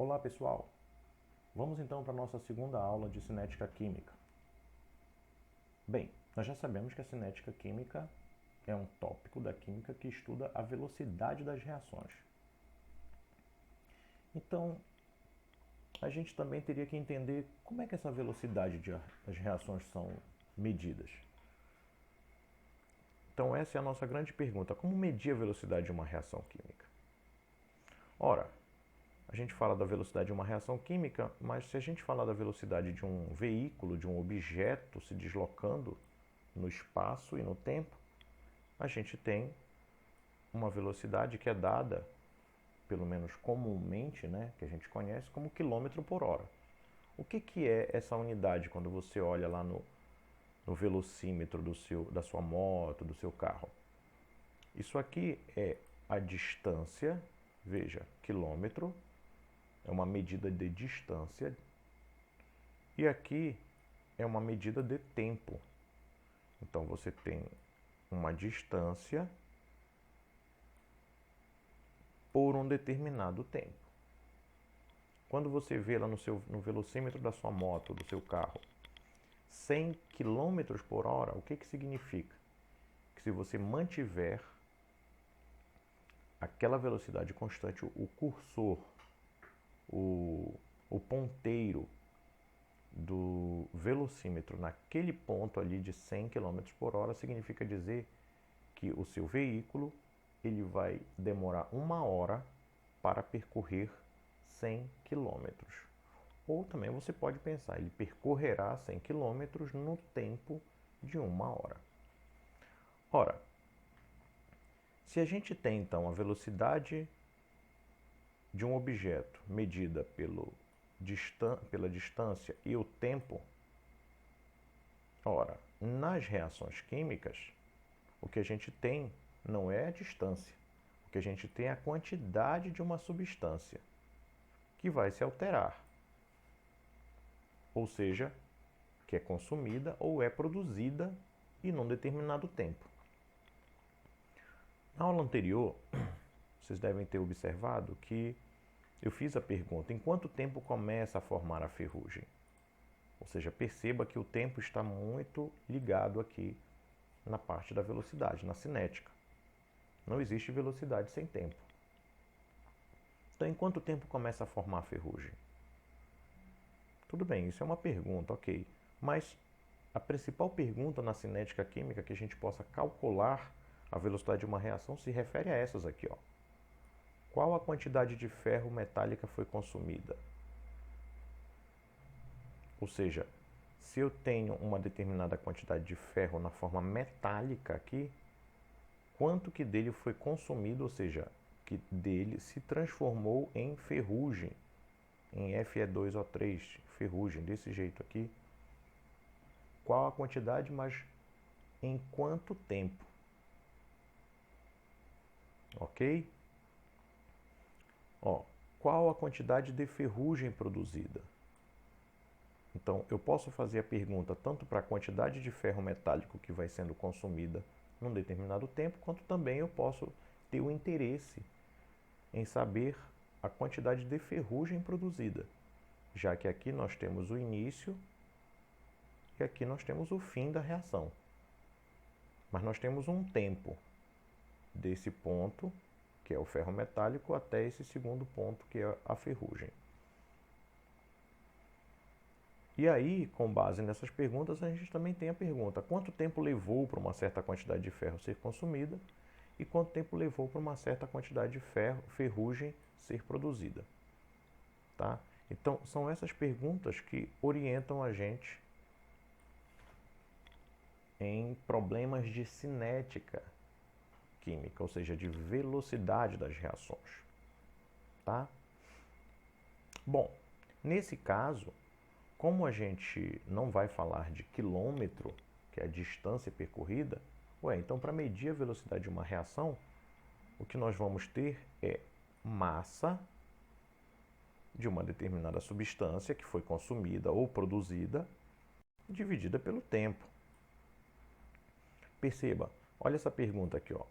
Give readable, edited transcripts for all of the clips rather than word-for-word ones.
Olá pessoal, vamos então para a nossa segunda aula de cinética química. Bem, nós já sabemos que a cinética química é um tópico da química que estuda a velocidade das reações. Então, a gente também teria que entender como é que essa velocidade das reações são medidas. Então essa é a nossa grande pergunta, como medir a velocidade de uma reação química? Ora, a gente fala da velocidade de uma reação química, mas se a gente falar da velocidade de um veículo, de um objeto se deslocando no espaço e no tempo, a gente tem uma velocidade que é dada, pelo menos comumente, que a gente conhece como quilômetro por hora. O que é essa unidade quando você olha lá no velocímetro da sua moto, do seu carro? Isso aqui é a distância, veja, quilômetro, é uma medida de distância, e aqui é uma medida de tempo. Então você tem uma distância por um determinado tempo. Quando você vê lá no velocímetro da sua moto, do seu carro, 100 km por hora, o que significa? Que se você mantiver aquela velocidade constante, o cursor, o ponteiro do velocímetro naquele ponto ali de 100 km por hora, significa dizer que o seu veículo ele vai demorar 1 hora para percorrer 100 km. Ou também você pode pensar, ele percorrerá 100 km no tempo de 1 hora. Ora, se a gente tem então a velocidade de um objeto medida pela distância e o tempo, ora, nas reações químicas, o que a gente tem não é a distância, o que a gente tem é a quantidade de uma substância que vai se alterar, ou seja, que é consumida ou é produzida em um determinado tempo. Na aula anterior, vocês devem ter observado que eu fiz a pergunta, em quanto tempo começa a formar a ferrugem? Ou seja, perceba que o tempo está muito ligado aqui na parte da velocidade, na cinética. Não existe velocidade sem tempo. Então, em quanto tempo começa a formar a ferrugem? Tudo bem, isso é uma pergunta, ok. Mas a principal pergunta na cinética química que a gente possa calcular a velocidade de uma reação se refere a essas aqui, ó. Qual a quantidade de ferro metálica foi consumida? Ou seja, se eu tenho uma determinada quantidade de ferro na forma metálica aqui, quanto que dele foi consumido, ou seja, que dele se transformou em ferrugem, em Fe2O3, ferrugem, desse jeito aqui. Qual a quantidade, mas em quanto tempo? Ok? Ó, qual a quantidade de ferrugem produzida? Então, eu posso fazer a pergunta tanto para a quantidade de ferro metálico que vai sendo consumida num determinado tempo, quanto também eu posso ter o interesse em saber a quantidade de ferrugem produzida, já que aqui nós temos o início e aqui nós temos o fim da reação. Mas nós temos um tempo desse ponto, que é o ferro metálico, até esse segundo ponto, que é a ferrugem. E aí, com base nessas perguntas, a gente também tem a pergunta: quanto tempo levou para uma certa quantidade de ferro ser consumida e quanto tempo levou para uma certa quantidade de ferrugem ser produzida? Tá? Então, são essas perguntas que orientam a gente em problemas de cinética química, ou seja, de velocidade das reações. Tá? Bom, nesse caso, como a gente não vai falar de quilômetro, que é a distância percorrida, então para medir a velocidade de uma reação, o que nós vamos ter é massa de uma determinada substância que foi consumida ou produzida, dividida pelo tempo. Perceba, olha essa pergunta aqui, ó.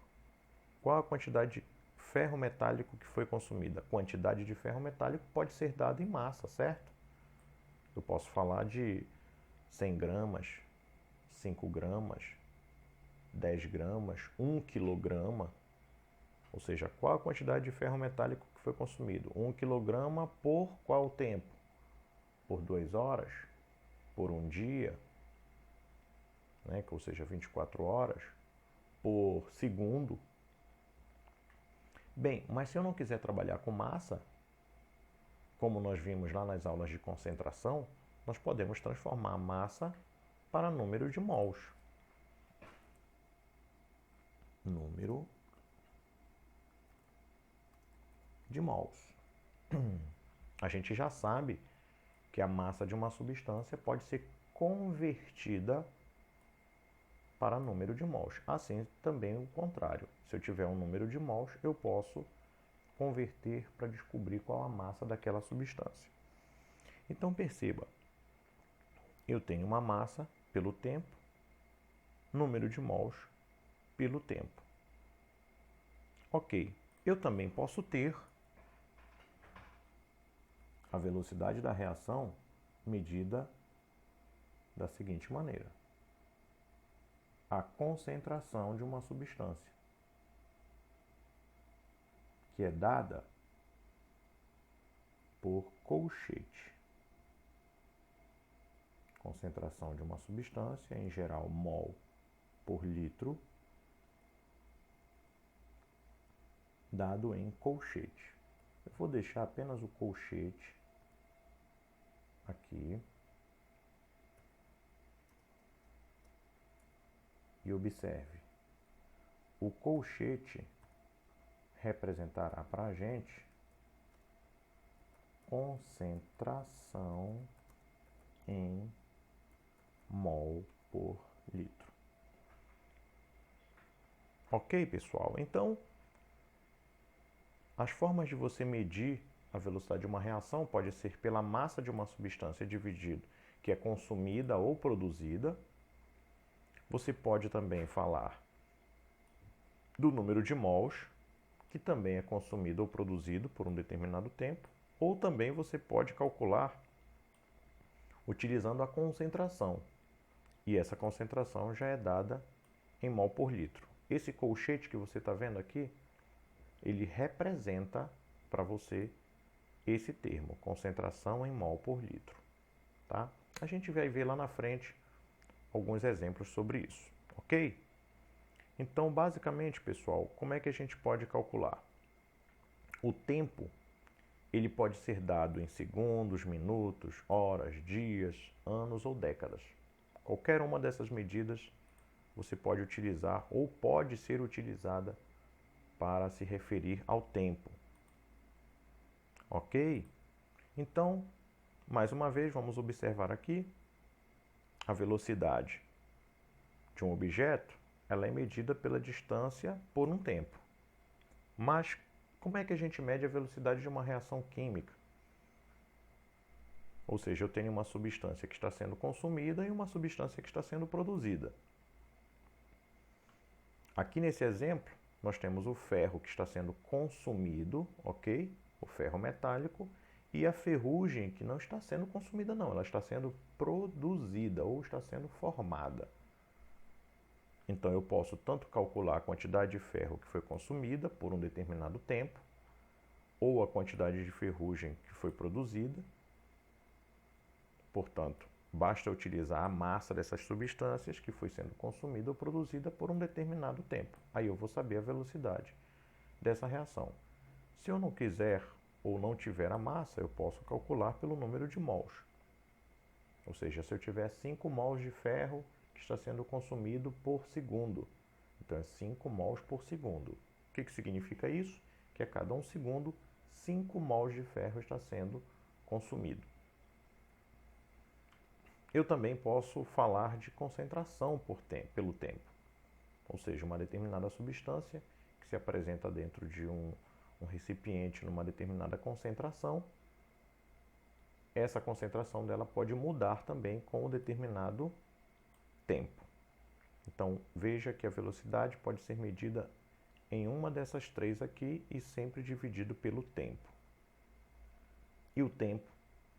Qual a quantidade de ferro metálico que foi consumido. A quantidade de ferro metálico pode ser dada em massa, certo? Eu posso falar de 100 gramas, 5 gramas, 10 gramas, 1 quilograma. Ou seja, qual a quantidade de ferro metálico que foi consumido? 1 quilograma por qual tempo? Por 2 horas? Por um dia? Né? Ou seja, 24 horas? Por segundo? Bem, mas se eu não quiser trabalhar com massa, como nós vimos lá nas aulas de concentração, nós podemos transformar a massa para número de mols. Número de mols. A gente já sabe que a massa de uma substância pode ser convertida para número de mols. Assim também o contrário. Se eu tiver um número de mols, eu posso converter para descobrir qual a massa daquela substância. Então perceba, eu tenho uma massa pelo tempo, número de mols pelo tempo. Ok, eu também posso ter a velocidade da reação medida da seguinte maneira: a concentração de uma substância, que é dada por colchete. Concentração de uma substância, em geral mol por litro, dado em colchete. Eu vou deixar apenas o colchete aqui. E observe, o colchete representará para a gente concentração em mol por litro. Ok, pessoal? Então, as formas de você medir a velocidade de uma reação pode ser pela massa de uma substância dividido que é consumida ou produzida. Você pode também falar do número de mols, que também é consumido ou produzido por um determinado tempo, ou também você pode calcular utilizando a concentração, e essa concentração já é dada em mol por litro. Esse colchete que você está vendo aqui, ele representa para você esse termo, concentração em mol por litro. Tá? A gente vai ver lá na frente alguns exemplos sobre isso, ok? Então, basicamente, pessoal, como é que a gente pode calcular? O tempo, ele pode ser dado em segundos, minutos, horas, dias, anos ou décadas. Qualquer uma dessas medidas você pode utilizar ou pode ser utilizada para se referir ao tempo. Ok? Então, mais uma vez, vamos observar aqui a velocidade de um objeto, ela é medida pela distância por um tempo. Mas como é que a gente mede a velocidade de uma reação química? Ou seja, eu tenho uma substância que está sendo consumida e uma substância que está sendo produzida. Aqui nesse exemplo, nós temos o ferro que está sendo consumido, ok? O ferro metálico, e a ferrugem que não está sendo consumida não, ela está sendo produzida ou está sendo formada. Então eu posso tanto calcular a quantidade de ferro que foi consumida por um determinado tempo, ou a quantidade de ferrugem que foi produzida. Portanto, basta utilizar a massa dessas substâncias que foi sendo consumida ou produzida por um determinado tempo. Aí eu vou saber a velocidade dessa reação. Se eu não quiser ou não tiver a massa, eu posso calcular pelo número de mols. Ou seja, se eu tiver 5 mols de ferro que está sendo consumido por segundo, então é 5 mols por segundo. O que significa isso? Que a cada 1 segundo, 5 mols de ferro está sendo consumido. Eu também posso falar de concentração pelo tempo, ou seja, uma determinada substância que se apresenta dentro de um recipiente numa determinada concentração, essa concentração dela pode mudar também com um determinado tempo. Então, veja que a velocidade pode ser medida em uma dessas três aqui e sempre dividido pelo tempo. E o tempo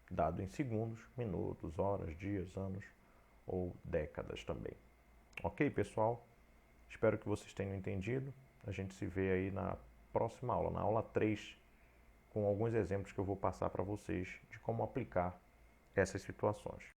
dado em segundos, minutos, horas, dias, anos ou décadas também. Ok, pessoal? Espero que vocês tenham entendido. A gente se vê aí na próxima aula, na aula 3, com alguns exemplos que eu vou passar para vocês de como aplicar essas situações.